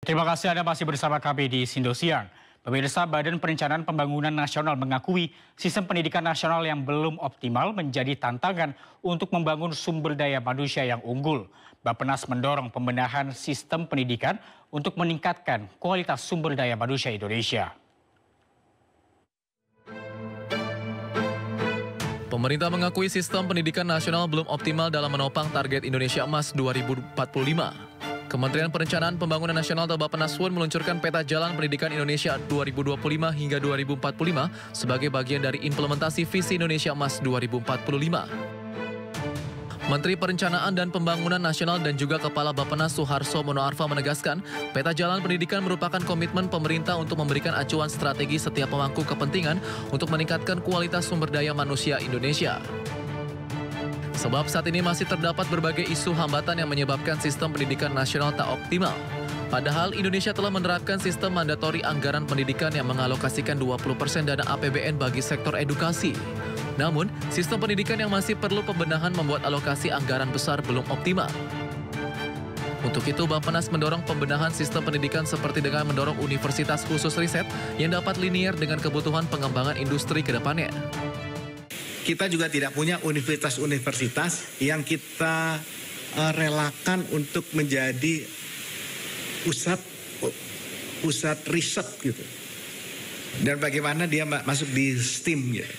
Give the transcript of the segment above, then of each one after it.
Terima kasih Anda masih bersama kami di Sindosiang. Pemirsa, Badan Perencanaan Pembangunan Nasional mengakui sistem pendidikan nasional yang belum optimal menjadi tantangan untuk membangun sumber daya manusia yang unggul. Bappenas mendorong pembenahan sistem pendidikan untuk meningkatkan kualitas sumber daya manusia Indonesia. Pemerintah mengakui sistem pendidikan nasional belum optimal dalam menopang target Indonesia Emas 2045. Kementerian Perencanaan Pembangunan Nasional atau Bappenas meluncurkan peta jalan pendidikan Indonesia 2025 hingga 2045 sebagai bagian dari implementasi visi Indonesia Emas 2045. Menteri Perencanaan dan Pembangunan Nasional dan juga Kepala Bappenas Suharso Monoarfa menegaskan, peta jalan pendidikan merupakan komitmen pemerintah untuk memberikan acuan strategi setiap pemangku kepentingan untuk meningkatkan kualitas sumber daya manusia Indonesia. Sebab saat ini masih terdapat berbagai isu hambatan yang menyebabkan sistem pendidikan nasional tak optimal. Padahal Indonesia telah menerapkan sistem mandatori anggaran pendidikan yang mengalokasikan 20% dana APBN bagi sektor edukasi. Namun, sistem pendidikan yang masih perlu pembenahan membuat alokasi anggaran besar belum optimal. Untuk itu, Bappenas mendorong pembenahan sistem pendidikan seperti dengan mendorong universitas khusus riset yang dapat linier dengan kebutuhan pengembangan industri ke depannya. Kita juga tidak punya universitas-universitas yang kita relakan untuk menjadi pusat riset gitu. Dan bagaimana dia masuk di STEAM gitu.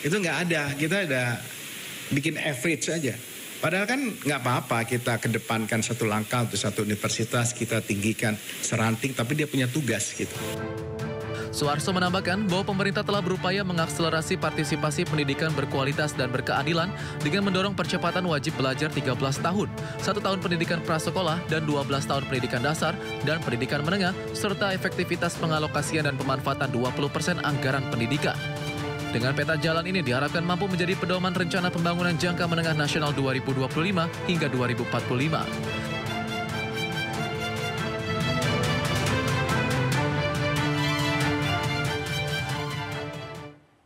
Itu nggak ada, kita ada bikin average aja. Padahal kan nggak apa-apa kita kedepankan satu langkah untuk satu universitas, kita tinggikan seranting, tapi dia punya tugas gitu. Suharso menambahkan bahwa pemerintah telah berupaya mengakselerasi partisipasi pendidikan berkualitas dan berkeadilan dengan mendorong percepatan wajib belajar 13 tahun, 1 tahun pendidikan prasekolah dan 12 tahun pendidikan dasar dan pendidikan menengah, serta efektivitas pengalokasian dan pemanfaatan 20% anggaran pendidikan. Dengan peta jalan ini diharapkan mampu menjadi pedoman rencana pembangunan jangka menengah nasional 2025 hingga 2045.